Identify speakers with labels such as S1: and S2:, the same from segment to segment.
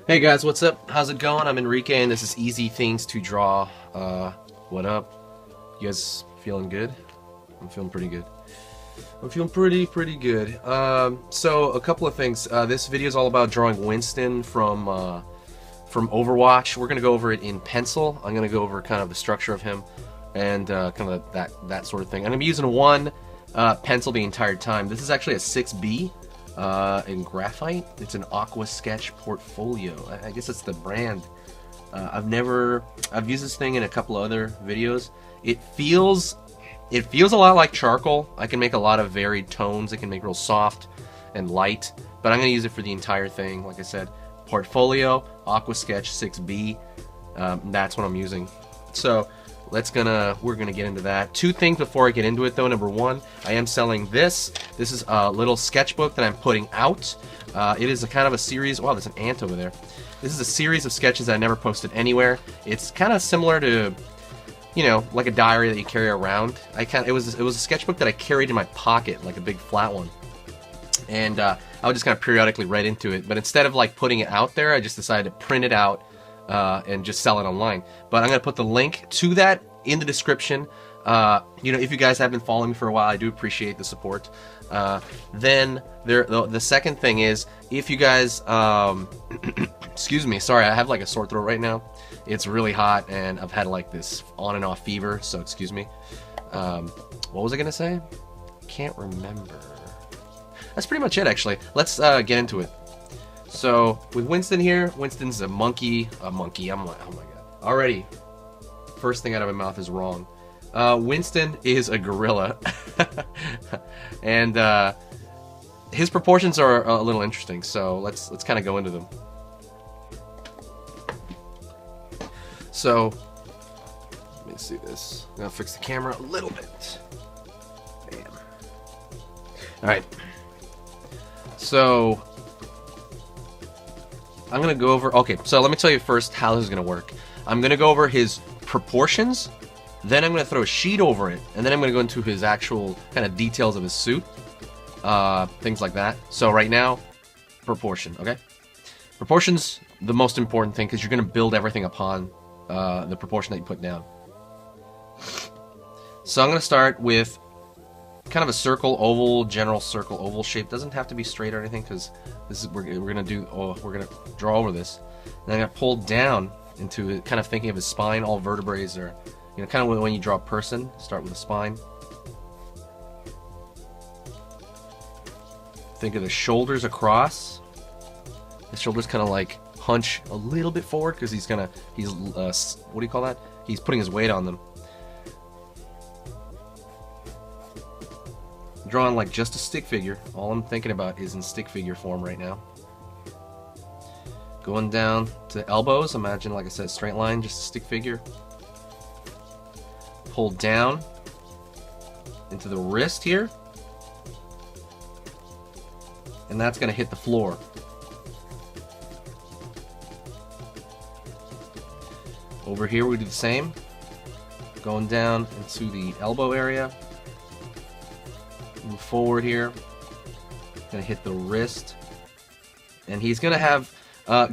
S1: Hey guys, what's up? How's it going? I'm Enrique and this is Easy Things to Draw. What up? You guys feeling good? I'm feeling pretty good. I'm feeling pretty good. So a couple of things. This video is all about drawing Winston from Overwatch. We're gonna go over it in pencil. I'm gonna go over kind of the structure of him and kind of that sort of thing. I'm gonna be using one pencil the entire time. This is actually a 6B. In graphite. It's an Aqua Sketch Portfolio. I guess it's the brand. I've used this thing in a couple of other videos. It feels a lot like charcoal. I can make a lot of varied tones. It can make real soft and light, but I'm gonna use it for the entire thing. Like I said, Portfolio, Aqua Sketch 6B. That's what I'm using. So we're gonna get into that. Two things before I get into it though. Number one, I am selling this. This is a little sketchbook that I'm putting out. It is a kind of a series. Wow, there's an ant over there. This is a series of sketches I never posted anywhere. It's kind of similar to, you know, like a diary that you carry around. It was a sketchbook that I carried in my pocket, like a big flat one. And I would just kind of periodically write into it. But instead of like putting it out there, I just decided to print it out and just sell it online. But I'm gonna put the link to that in the description. You know, if you guys have been following me for a while, I do appreciate the support. Then the second thing is, if you guys excuse me, sorry, I have like a sore throat right now. It's really hot and I've had like this on and off fever, so excuse me. What was I gonna say? Can't remember. That's pretty much it, actually. Let's get into it. So with Winston here, Winston's a monkey. I'm like, oh my god. Already, first thing out of my mouth is wrong. Winston is a gorilla, and his proportions are a little interesting. So let's kind of go into them. So let me see this. I'm gonna fix the camera a little bit. Bam. All right. So I'm gonna go over. Okay, so let me tell you first how this is gonna work. I'm gonna go over his proportions, then I'm gonna throw a sheet over it, and then I'm gonna go into his actual kind of details of his suit, things like that. So right now, proportion. Okay, proportion's the most important thing because you're gonna build everything upon the proportion that you put down. So I'm gonna start with kind of a circle, oval, general circle, oval shape. Doesn't have to be straight or anything because this is we're gonna draw over this. And I'm gonna pull down into it, kind of thinking of his spine. All vertebrae are, you know, kind of when you draw a person, start with the spine. Think of the shoulders across. The shoulders kind of like hunch a little bit forward because he's what do you call that? He's putting his weight on them. Drawing like just a stick figure. All I'm thinking about is in stick figure form right now. Going down to the elbows, imagine, like I said, straight line, just a stick figure. Pull down into the wrist here, and that's going to hit the floor. Over here we do the same, going down into the elbow area. Move forward here, gonna hit the wrist, and he's gonna have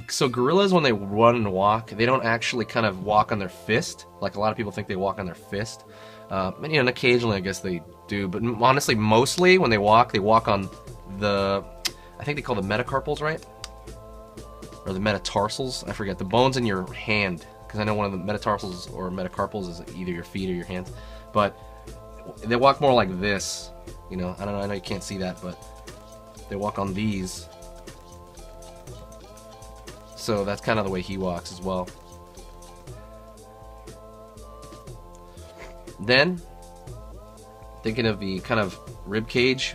S1: so gorillas, when they run and walk, they don't actually kind of walk on their fist like a lot of people think they walk on their fist. And, you know, and occasionally I guess they do, but honestly mostly when they walk on the, I think they call the metacarpals, right? Or the metatarsals, I forget, the bones in your hand, because I know one of the metatarsals or metacarpals is either your feet or your hands, but they walk more like this. You know, I don't know, I know you can't see that, but they walk on these. So that's kind of the way he walks as well. Then, thinking of the kind of rib cage.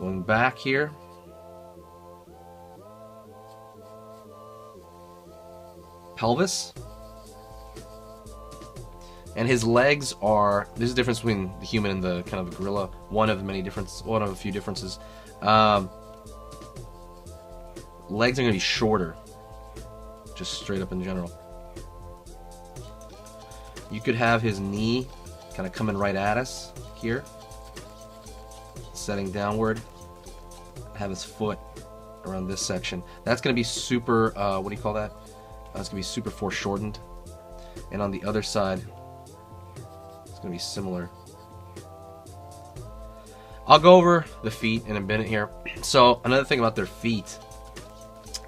S1: Going back here. Pelvis. And his legs are, there's a difference between the human and the kind of the gorilla. One of a few differences. Legs are going to be shorter, just straight up in general. You could have his knee kind of coming right at us here. setting downward. Have his foot around this section. That's going to be super, what do you call that? That's going to be super foreshortened. And on the other side, it's going to be similar. I'll go over the feet in a minute here. So another thing about their feet,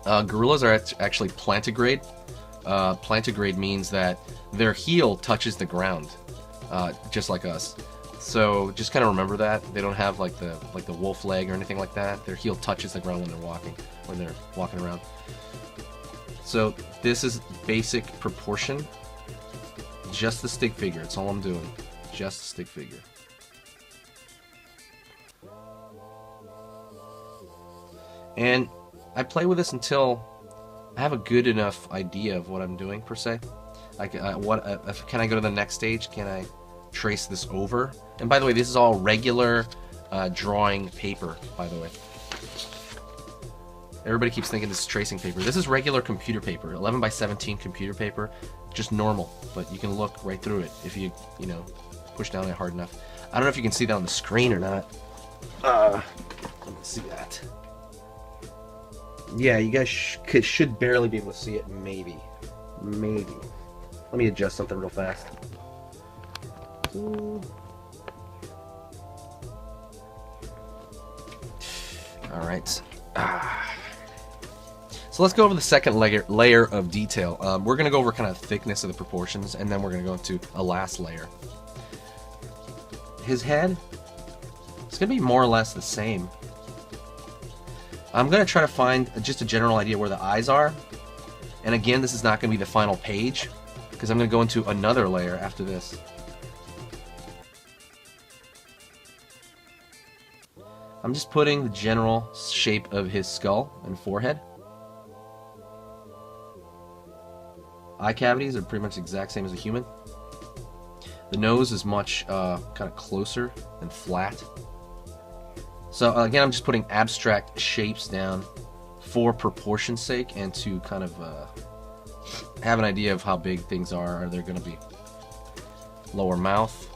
S1: gorillas are actually plantigrade. Plantigrade means that their heel touches the ground, just like us. So just kind of remember that. They don't have like the wolf leg or anything like that. Their heel touches the ground when they're walking around. So this is basic proportion. Just the stick figure. That's all I'm doing. Just the stick figure. And I play with this until I have a good enough idea of what I'm doing, per se. Like, can I go to the next stage? Can I trace this over? And by the way, this is all regular drawing paper, by the way. Everybody keeps thinking this is tracing paper. This is regular computer paper, 11 by 17 computer paper, just normal. But you can look right through it if you know, push down it hard enough. I don't know if you can see that on the screen or not. Let me see that. Yeah, you guys should barely be able to see it. Maybe. Let me adjust something real fast. Alright. So let's go over the second layer of detail. We're going to go over kind of thickness of the proportions, and then we're going to go into a last layer. His head, it's going to be more or less the same. I'm going to try to find just a general idea where the eyes are. And again, this is not going to be the final page, because I'm going to go into another layer after this. I'm just putting the general shape of his skull and forehead. Eye cavities are pretty much the exact same as a human. The nose is much kind of closer and flat. So again, I'm just putting abstract shapes down for proportion's sake and to kind of have an idea of how big things are they going to be. Lower mouth.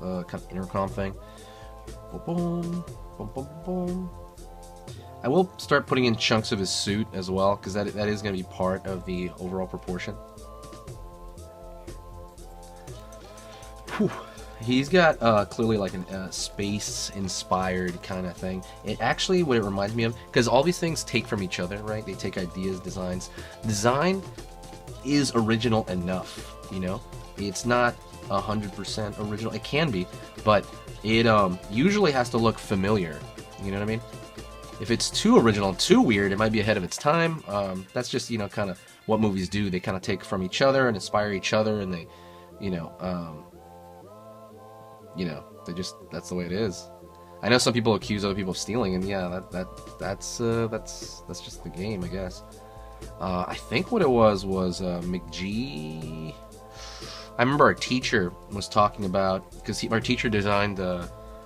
S1: Kind of intercom thing. Boom, boom, boom, boom. I will start putting in chunks of his suit as well, because that is going to be part of the overall proportion. Whew. He's got clearly like a space-inspired kind of thing. It actually, what it reminds me of, because all these things take from each other, right? They take ideas, designs. Design is original enough, you know? It's not 100% original. It can be, but it usually has to look familiar. You know what I mean? If it's too original and too weird, it might be ahead of its time. That's just, you know, kind of what movies do. They kind of take from each other and inspire each other, and they, you know, that's the way it is. I know some people accuse other people of stealing, and yeah, that's just the game, I guess. I think what it was McGee. I remember our teacher was talking about, because our teacher designed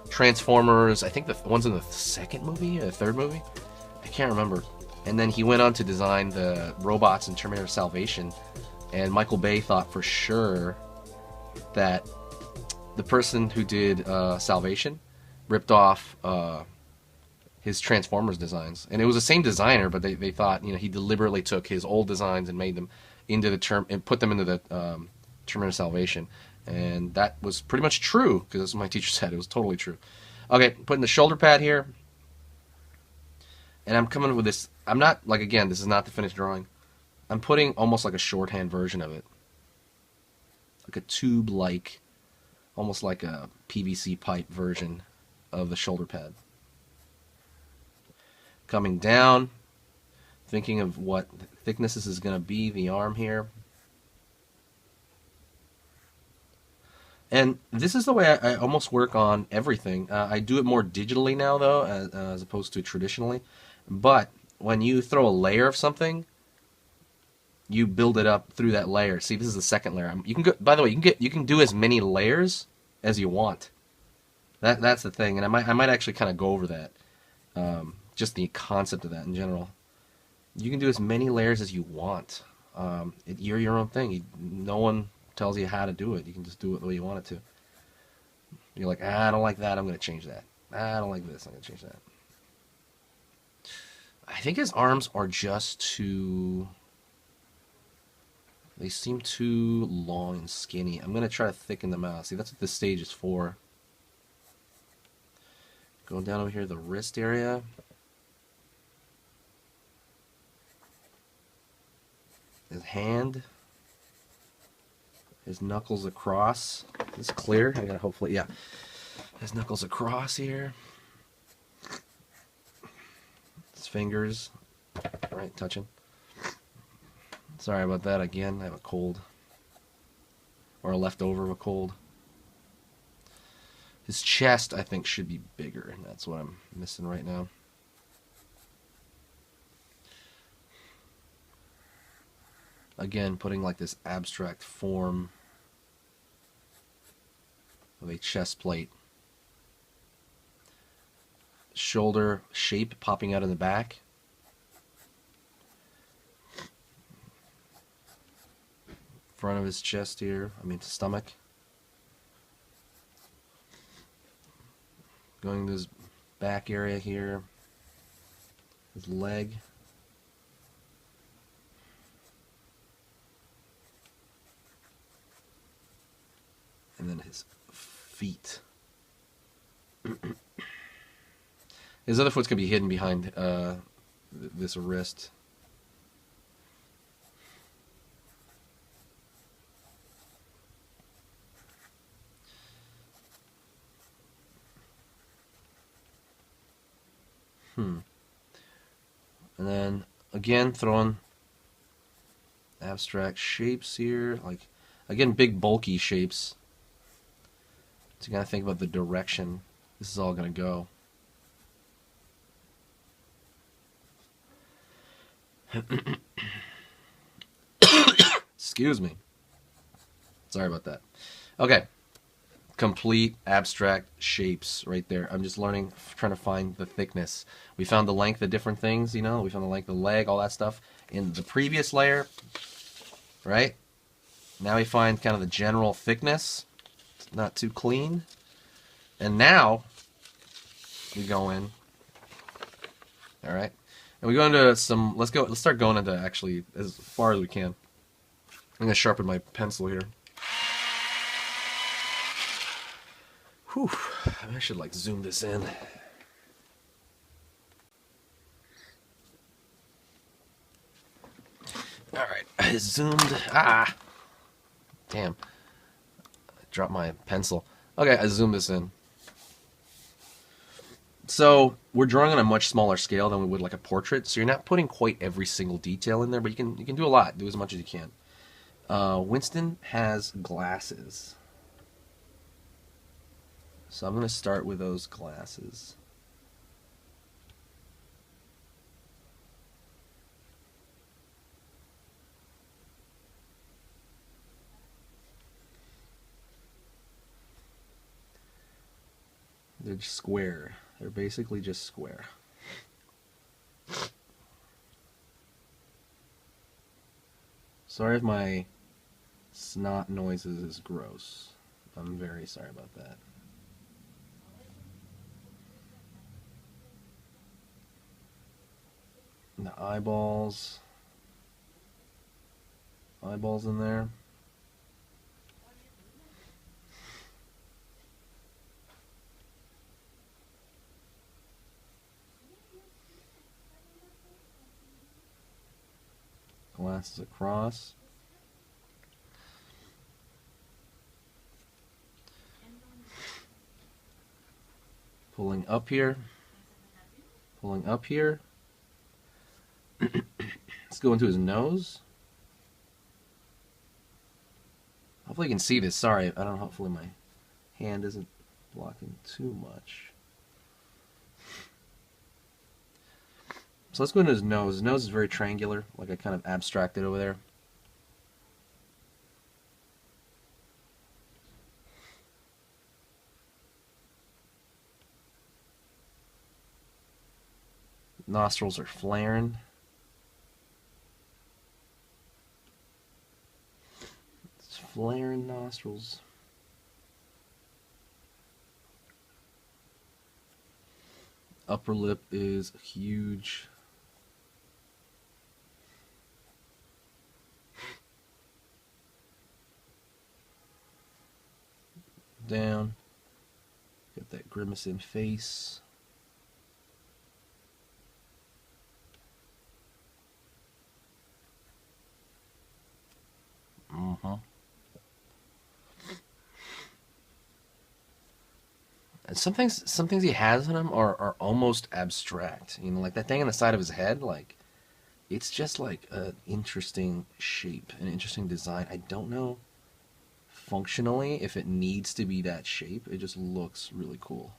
S1: Transformers, I think the ones in the second movie or the third movie, I can't remember. And then he went on to design the robots in Terminator Salvation, and Michael Bay thought for sure that the person who did Salvation ripped off his Transformers designs. And it was the same designer, but they thought, you know, he deliberately took his old designs and made them into and put them into the Terminator Salvation. And that was pretty much true, because that's what my teacher said. It was totally true. Okay, putting the shoulder pad here. And I'm coming with this. I'm not, like, again, this is not the finished drawing. I'm putting almost like a shorthand version of it. Like a tube-like, almost like a PVC pipe version of the shoulder pad. Coming down, thinking of what thickness this is going to be, the arm here. And this is the way I almost work on everything. I do it more digitally now, though, as opposed to traditionally. But when you throw a layer of something, you build it up through that layer. See, this is the second layer. You can go, by the way, you can do as many layers as you want. That's the thing, and I might actually kind of go over that. Just the concept of that in general. You can do as many layers as you want. You're your own thing. No one tells you how to do it. You can just do it the way you want it to. You're like, I don't like that, I'm going to change that. I don't like this, I'm going to change that. I think his arms are just too... They seem too long and skinny. I'm going to try to thicken them out. See, that's what this stage is for. Going down over here, the wrist area. His hand. His knuckles across. Is this clear? I gotta hopefully, yeah. His knuckles across here. His fingers. Right, touching. Sorry about that again. I have a cold. Or a leftover of a cold. His chest, I think, should be bigger. That's what I'm missing right now. Again, putting like this abstract form of a chest plate. Shoulder shape popping out in the back. Front of his chest here, stomach. Going to his back area here. His leg. And then his feet. His other foot's going to be hidden behind this wrist. And then, again, throwing abstract shapes here. Like, again, big, bulky shapes. So you got to think about the direction this is all going to go. Excuse me. Sorry about that. Okay. Complete abstract shapes right there. I'm just learning, trying to find the thickness. We found the length of different things, you know. We found the length of the leg, all that stuff in the previous layer, right? Now we find kind of the general thickness. It's not too clean. And now we go in. All right. And we go into some, let's start going into actually as far as we can. I'm going to sharpen my pencil here. Whew. I should like zoom this in. Alright, I zoomed. Damn. I dropped my pencil. Okay, I zoomed this in. So, we're drawing on a much smaller scale than we would like a portrait, so you're not putting quite every single detail in there, but you can do a lot, do as much as you can. Winston has glasses. So I'm going to start with those glasses. They're just square. They're basically just square. Sorry if my snot noises is gross. I'm very sorry about that. The eyeballs in there. Glasses across. Pulling up here. Pulling up here. Let's go into his nose. Hopefully you can see this. Sorry, I don't know. Hopefully my hand isn't blocking too much. So let's go into his nose. His nose is very triangular, like I kind of abstracted over there. Nostrils are flaring. flaring nostrils. Upper lip is huge. Down. Got that grimacing face. And some things he has in him are almost abstract. You know, like that thing on the side of his head, like it's just like an interesting shape, an interesting design. I don't know functionally if it needs to be that shape. It just looks really cool.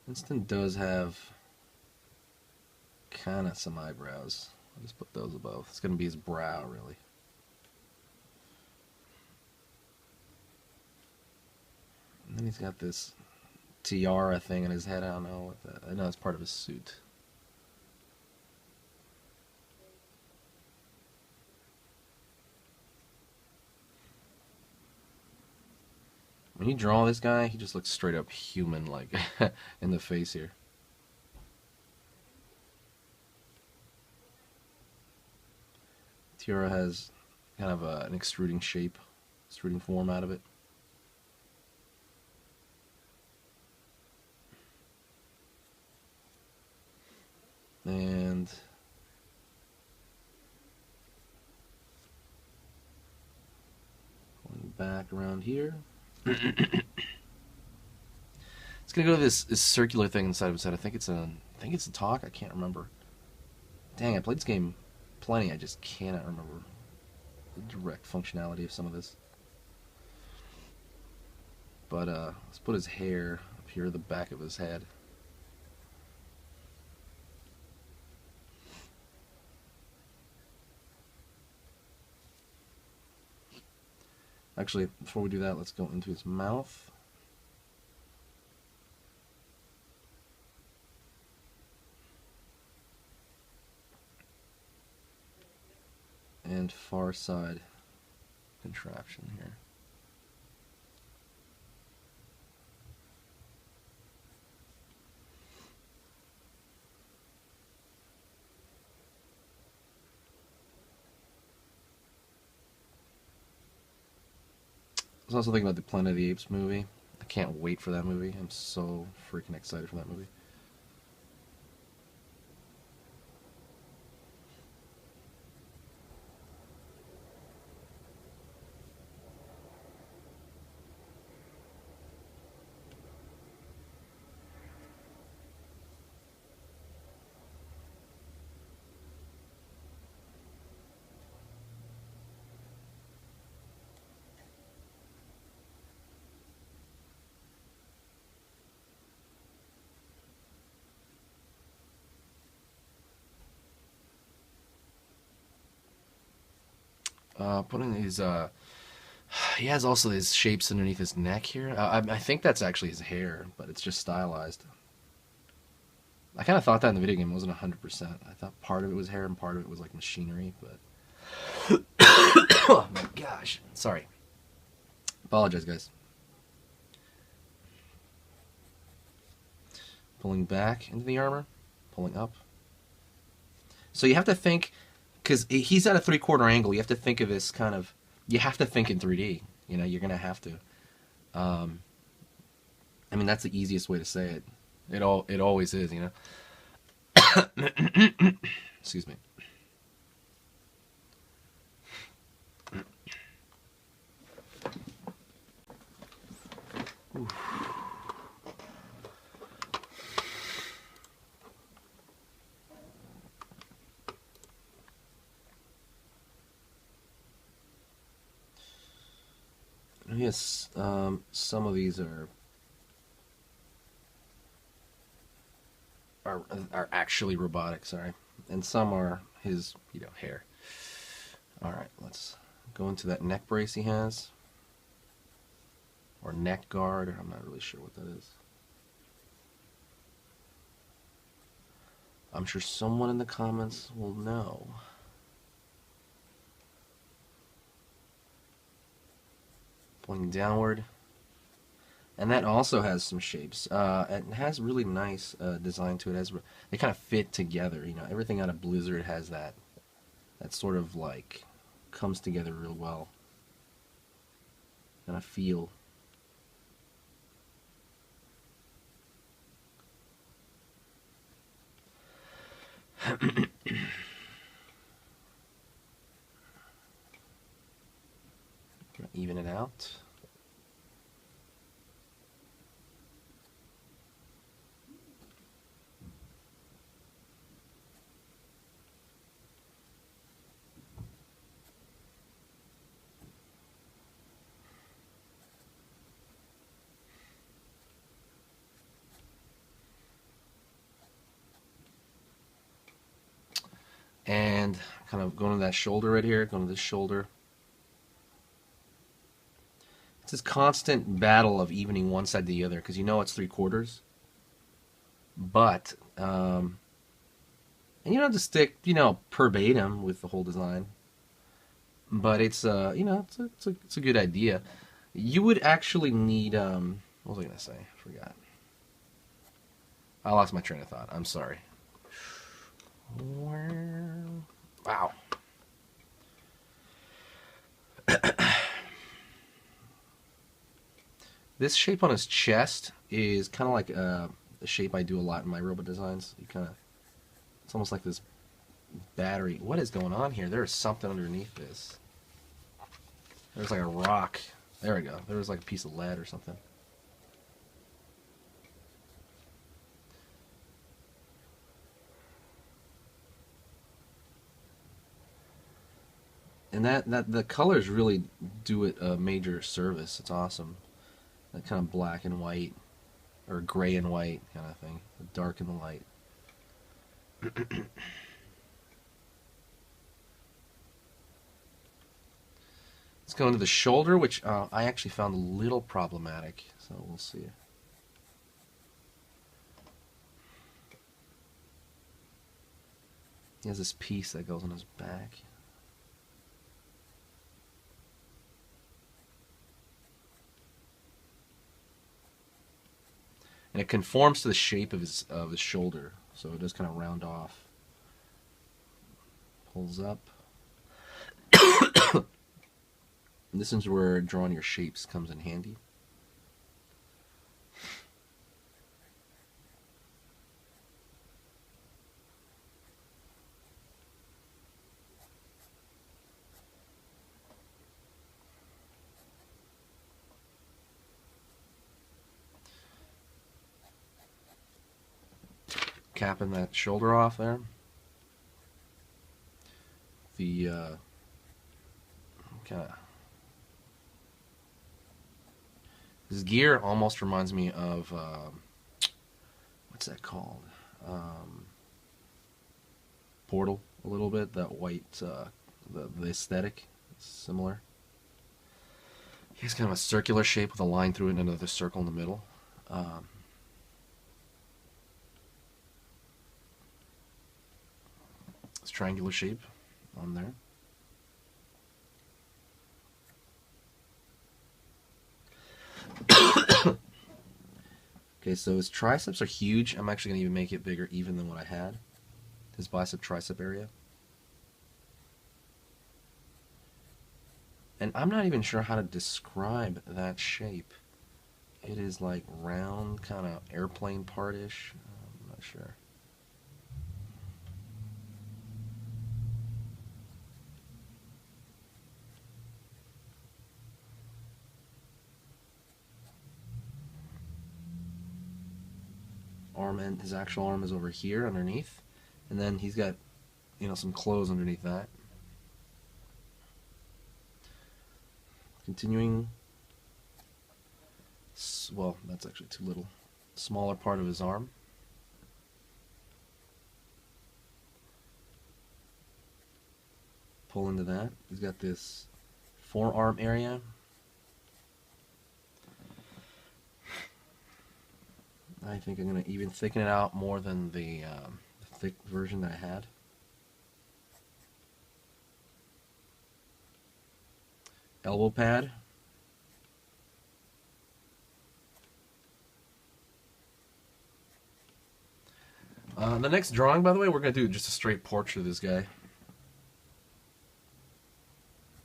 S1: Winston does have kind of some eyebrows. I'll just put those above. It's going to be his brow, really. And then he's got this tiara thing in his head. I don't know what that. I know it's part of his suit. When you draw this guy, he just looks straight up human, like in the face here. Tiara has kind of an extruding shape, extruding form out of it. And going back around here. It's gonna go to this circular thing inside of his head. I think it's a talk. I can't remember. Dang, I played this game plenty. I just cannot remember the direct functionality of some of this. But let's put his hair up here at the back of his head. Actually, before we do that, let's go into his mouth. And far side contraption here. I was also thinking about the Planet of the Apes movie. I can't wait for that movie. I'm so freaking excited for that movie. Putting these, he has also these shapes underneath his neck here. I think that's actually his hair, but it's just stylized. I kind of thought that in the video game. It wasn't 100%. I thought part of it was hair and part of it was like machinery, but oh my gosh, sorry. Apologize, guys. Pulling back into the armor, pulling up. So you have to think, because he's at a 3/4 angle, you have to think of this kind of, you have to think in 3D. You know, you're going to have to. I mean, that's the easiest way to say it. It always is, you know. Excuse me. Oof. Yes, some of these are actually robotic, sorry, and some are his, hair. All right, let's Go into that neck brace he has. Or neck guard. I'm not really sure what that is. I'm sure someone in the comments will know. Pointing downward. And that also has some shapes. It has really nice design to it. They kind of fit together. You know, everything out of Blizzard has that sort of like comes together real well. And I feel. Even it out. And kind of going to that shoulder right here, going to this shoulder. It's this constant battle of evening one side to the other, because you know it's 3/4. But, and you don't have to stick, you know, verbatim with the whole design. But it's, you know, it's a good idea. You would actually need, what was I going to say? I forgot. I lost my train of thought. I'm sorry. Wow. This shape on his chest is kind of like the shape I do a lot in my robot designs. You kind of, it's almost like this battery. What is going on here? There is something underneath this. There's like a rock. There we go. There was like a piece of lead or something. And that the colors really do it a major service. It's awesome. That kind of black and white, or gray and white kind of thing. The dark and the light. Let's go into the shoulder, which I actually found a little problematic. So we'll see. He has this piece that goes on his back. And it conforms to the shape of his shoulder, so it does kind of round off. Pulls up. And this is where drawing your shapes comes in handy. Capping that shoulder off there. The kind of this gear almost reminds me of what's that called? Portal a little bit. That white the aesthetic is similar. He has kind of a circular shape with a line through it and another circle in the middle. This triangular shape on there. Okay, so his triceps are huge. I'm actually going to even make it bigger even than what I had. His bicep-tricep area. And I'm not even sure how to describe that shape. It is like round, kind of airplane part-ish. I'm not sure. Arm, and his actual arm is over here underneath, and then he's got, you know, some clothes underneath that. Continuing, well, that's actually too little. Smaller part of his arm. Pull into that. He's got this forearm area. I think I'm going to even thicken it out more than the thick version that I had. Elbow pad. The next drawing, by the way, we're going to do just a straight portrait of this guy.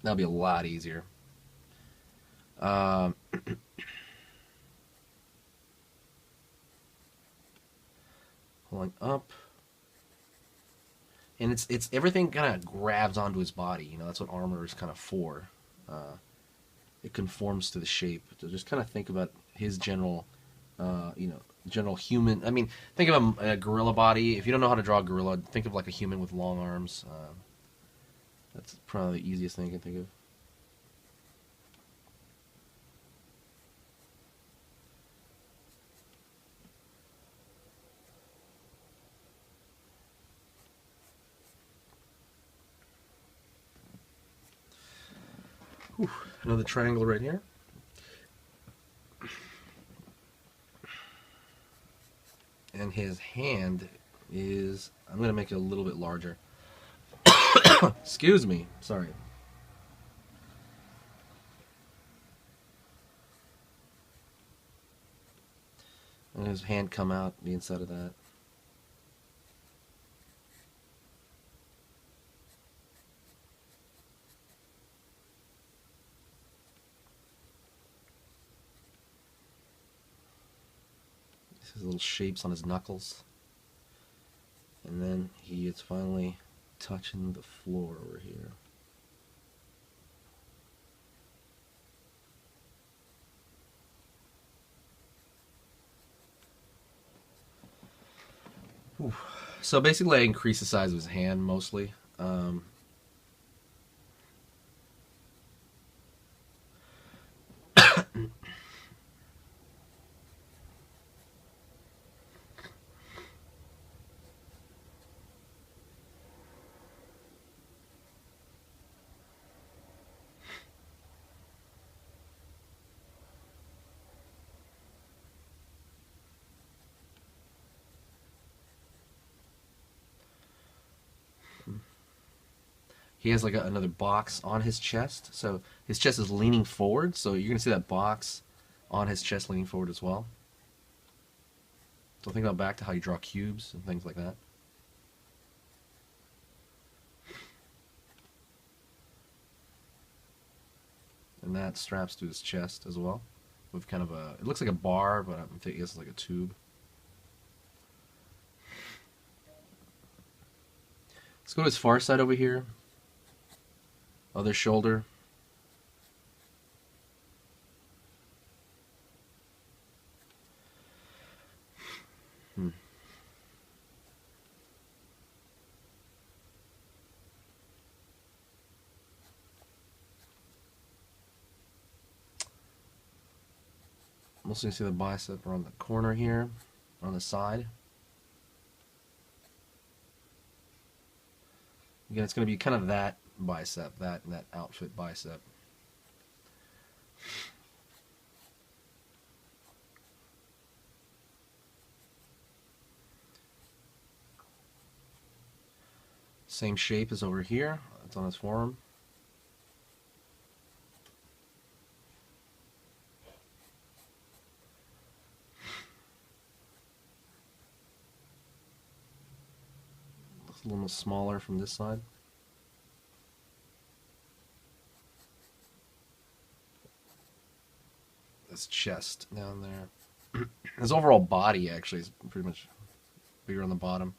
S1: That'll be a lot easier. Pulling up. And it's everything kind of grabs onto his body. You know, that's what armor is kind of for. It conforms to the shape. So just kind of think about his general, you know, general human. I mean, think of a gorilla body. If you don't know how to draw a gorilla, think of like a human with long arms. That's probably the easiest thing I can think of. Whew, another triangle right here. And his hand is, I'm going to make it a little bit larger. Excuse me, sorry. And his hand come out the inside of that. His little shapes on his knuckles. And then he is finally touching the floor over here. Whew. So basically I increase the size of his hand mostly. He has like another box on his chest, so his chest is leaning forward, so you're going to see that box on his chest leaning forward as well. So think about back to how you draw cubes and things like that. And that straps to his chest as well, with kind of a, it looks like a bar, but I'm thinking it's like a tube. Let's go to his far side over here. Other shoulder. Mostly you see the bicep around the corner here, on the side. Again, it's going to be kind of that bicep, that outfit bicep. Same shape as over here. It's on his forearm. Looks a little smaller from this side. His chest down there. His overall body actually is pretty much bigger on the bottom.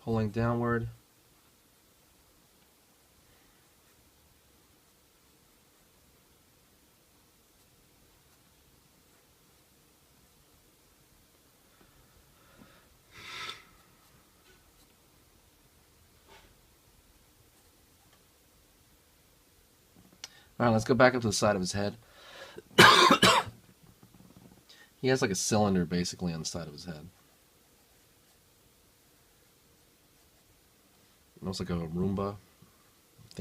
S1: Pulling downward. Alright, let's go back up to the side of his head. He has like a cylinder basically on the side of his head. It looks like a Roomba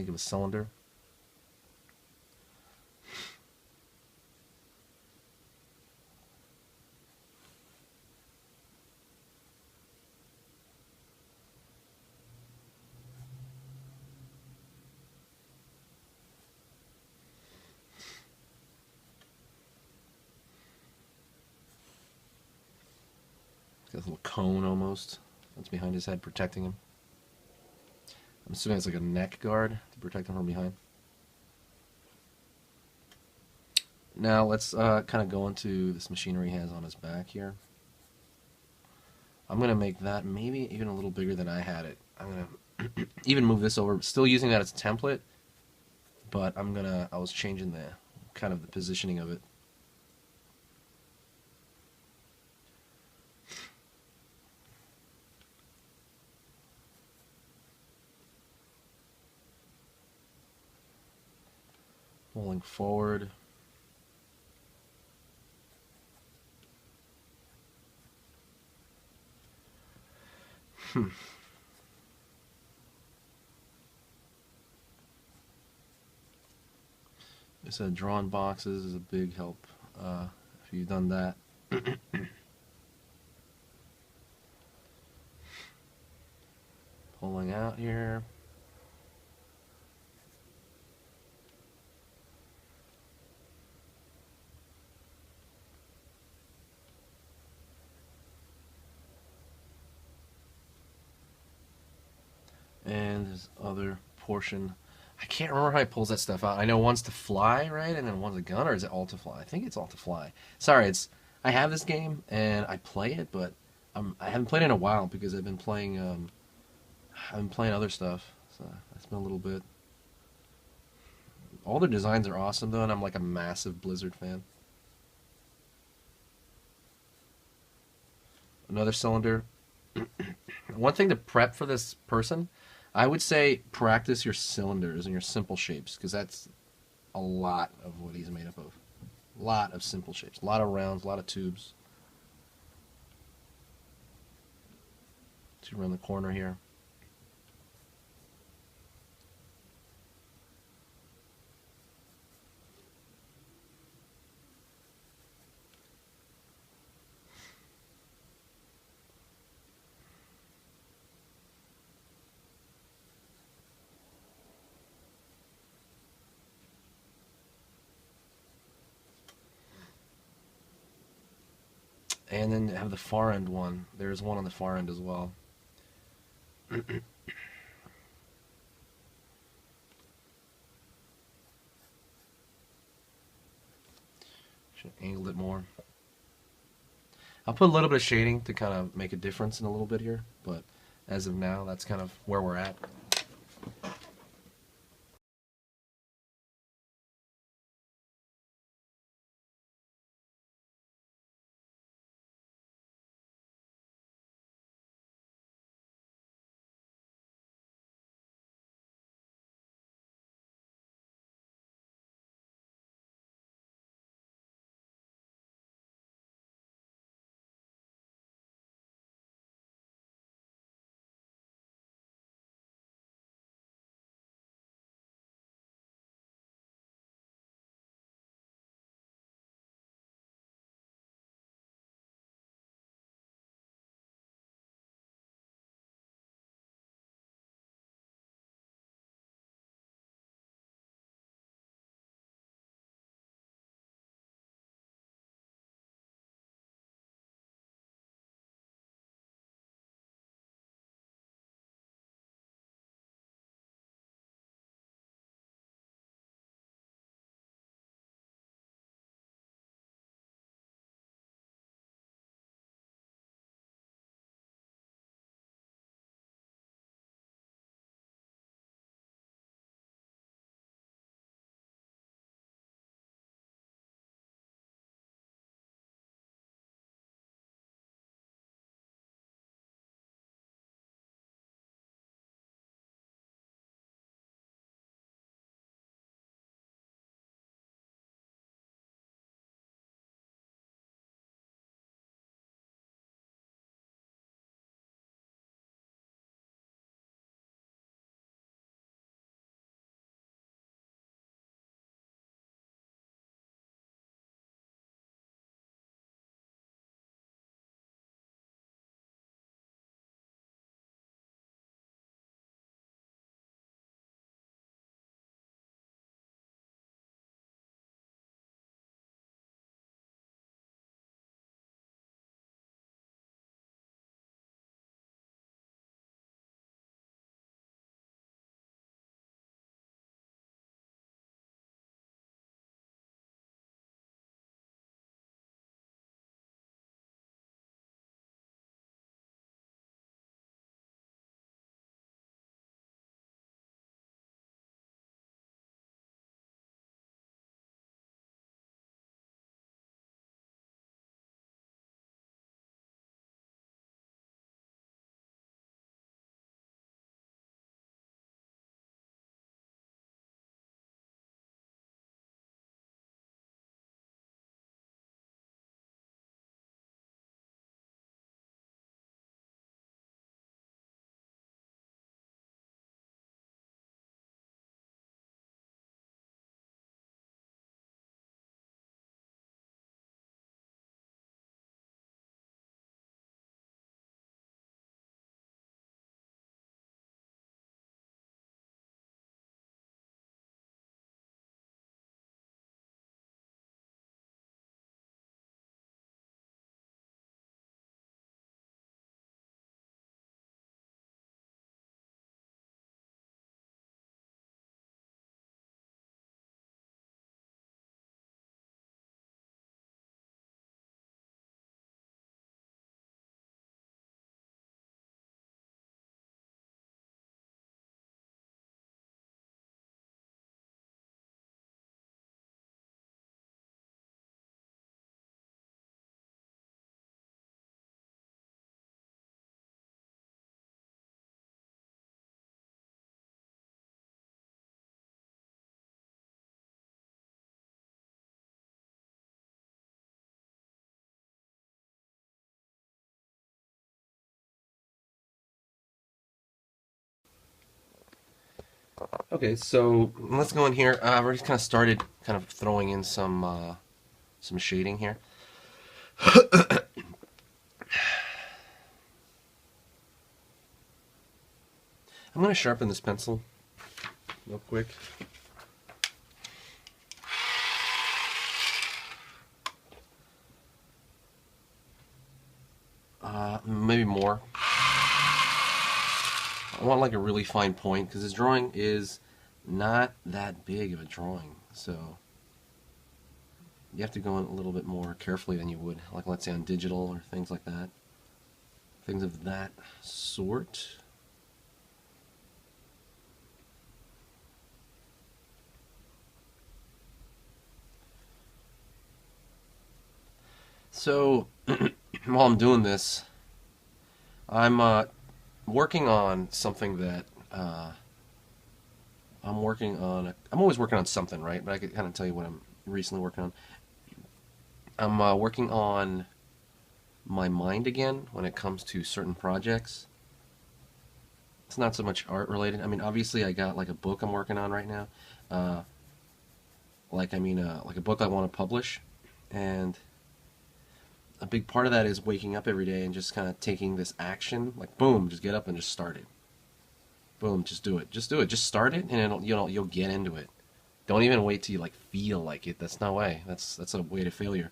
S1: think of a cylinder. Got a little cone almost. That's behind his head, protecting him. I'm assuming it's like a neck guard to protect him from behind. Now let's kind of go into this machinery he has on his back here. I'm going to make that maybe even a little bigger than I had it. I'm going to even move this over, still using that as a template, but I was changing the kind of the positioning of it. Rolling forward. I said drawing boxes is a big help if you've done that. Pulling out here. And this other portion. I can't remember how he pulls that stuff out. I know one's to fly, right? And then one's a gun, or is it all to fly? I think it's all to fly. Sorry, I have this game and I play it, but I haven't played it in a while because I've been playing other stuff. So it's been a little bit. All their designs are awesome though, and I'm like a massive Blizzard fan. Another cylinder. One thing to prep for this person, I would say practice your cylinders and your simple shapes, because that's a lot of what he's made up of. A lot of simple shapes, a lot of rounds, a lot of tubes. To run the corner here. And then have the far end one. There's one on the far end as well. Should have angled it more. I'll put a little bit of shading to kind of make a difference in a little bit here, but as of now, that's kind of where we're at. Okay, so let's go in here. I've already kind of started kind of throwing in some shading here. I'm going to sharpen this pencil real quick. Maybe more. I want like a really fine point because this drawing is not that big of a drawing, so you have to go in a little bit more carefully than you would, like let's say on digital or things like that. Things of that sort. So while I'm doing this, I'm working on something that I'm working on. I'm always working on something, right? But I could kind of tell you what I'm recently working on. I'm working on my mind again when it comes to certain projects. It's not so much art related. I mean, obviously, I got like a book I'm working on right now. Uh, like a book I want to publish, and a big part of that is waking up every day and just kind of taking this action. Like, boom, just get up and just start it. Boom, just do it. Just do it. Just start it, and you'll get into it. Don't even wait till you like feel like it. That's no way. That's a way to failure.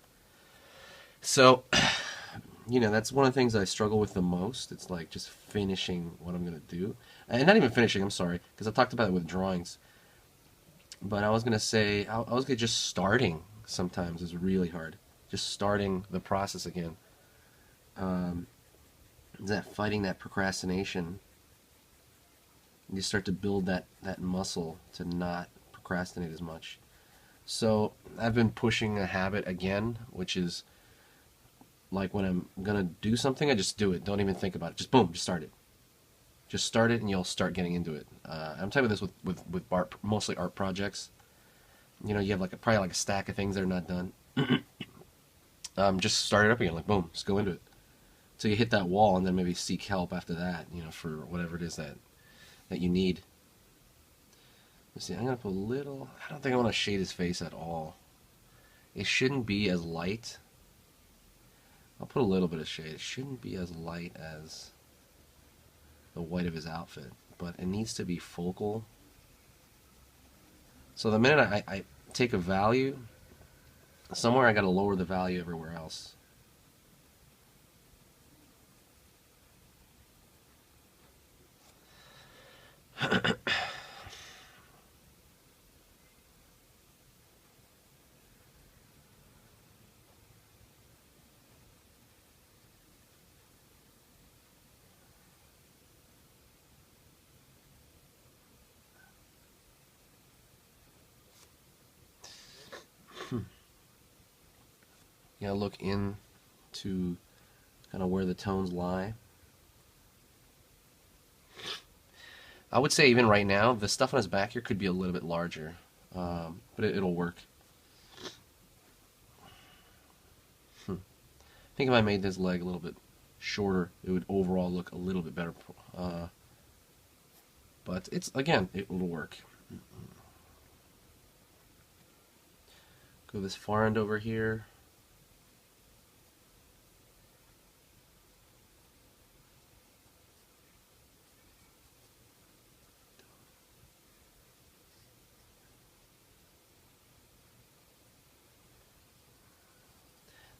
S1: So, that's one of the things I struggle with the most. It's like just finishing what I'm gonna do, and not even finishing. I'm sorry, because I talked about it with drawings. But I was gonna say I was gonna just starting sometimes is really hard. Just starting the process again. Um, that fighting that procrastination. You start to build that muscle to not procrastinate as much. So I've been pushing a habit again, which is like when I'm gonna do something, I just do it. Don't even think about it. Just boom, just start it. Just start it, and you'll start getting into it. I'm typing this with art, mostly art projects. You have like probably like a stack of things that are not done. Just start it up again. Like boom, just go into it. So you hit that wall, and then maybe seek help after that. For whatever it is that you need. Let's see. I'm gonna put a little. I don't think I want to shade his face at all. It shouldn't be as light. I'll put a little bit of shade. It shouldn't be as light as the white of his outfit, but it needs to be focal. So the minute I take a value, somewhere I got to lower the value everywhere else. Look into kind of where the tones lie. I would say even right now, the stuff on his back here could be a little bit larger, but it'll work. I think if I made this leg a little bit shorter, it would overall look a little bit better. But it will work. Go this far end over here.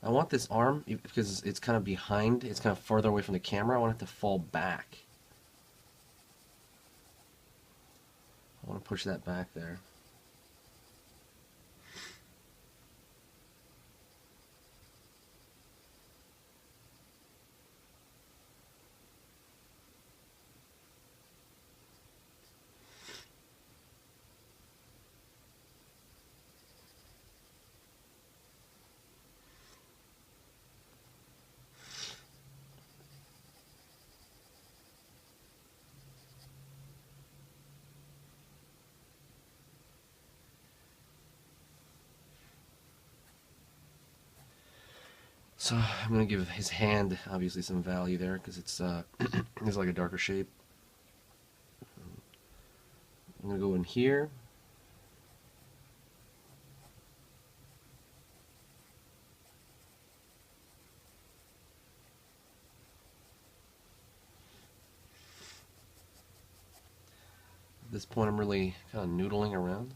S1: I want this arm, because it's kind of behind, it's kind of further away from the camera, I want it to fall back. I want to push that back there. So I'm going to give his hand obviously some value there because it's like a darker shape. I'm going to go in here. At this point, I'm really kind of noodling around.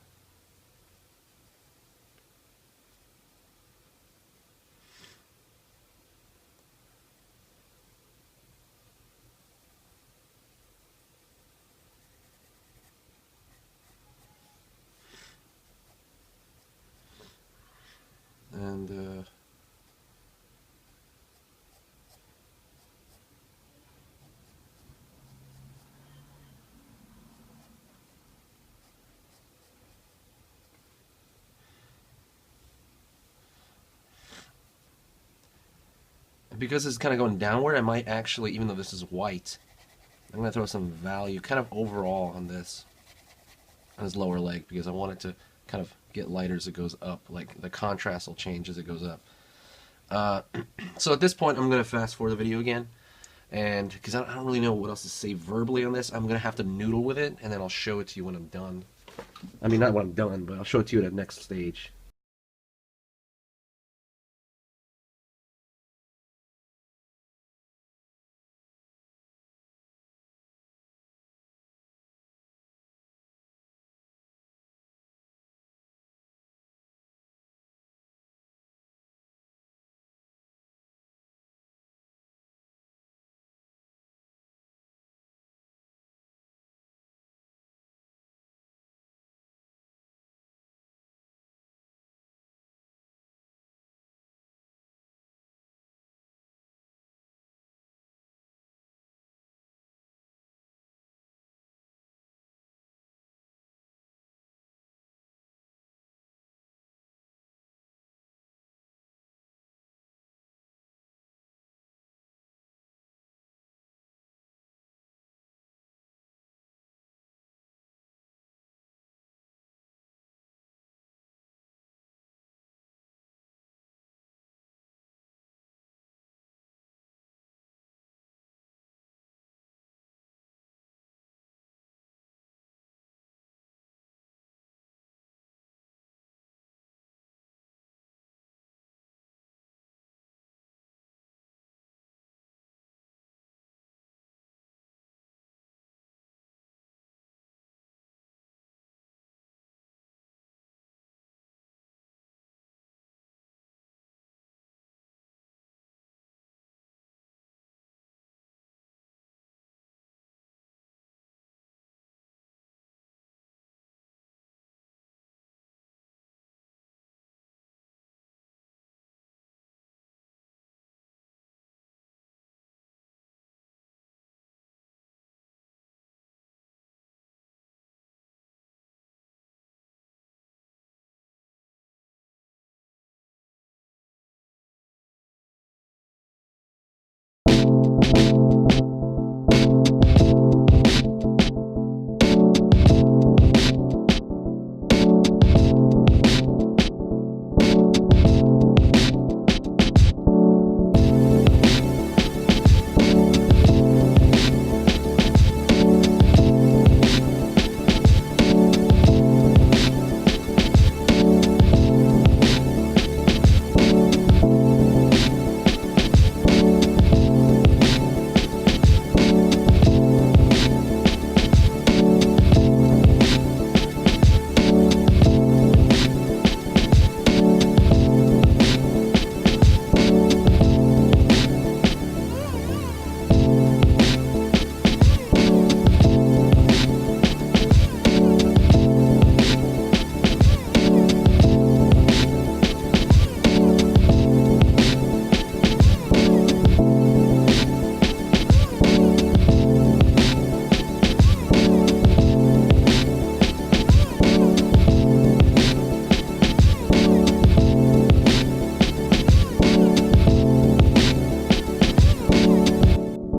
S1: And because it's kind of going downward, I might actually, even though this is white, I'm going to throw some value kind of overall on this lower leg, because I want it to kind of get lighter as it goes up. Like the contrast will change as it goes up. So at this point, I'm going to fast forward the video again, and because I don't really know what else to say verbally on this, I'm going to have to noodle with it, and then I'll show it to you when I'm done. I mean, not when I'm done, but I'll show it to you at the next stage.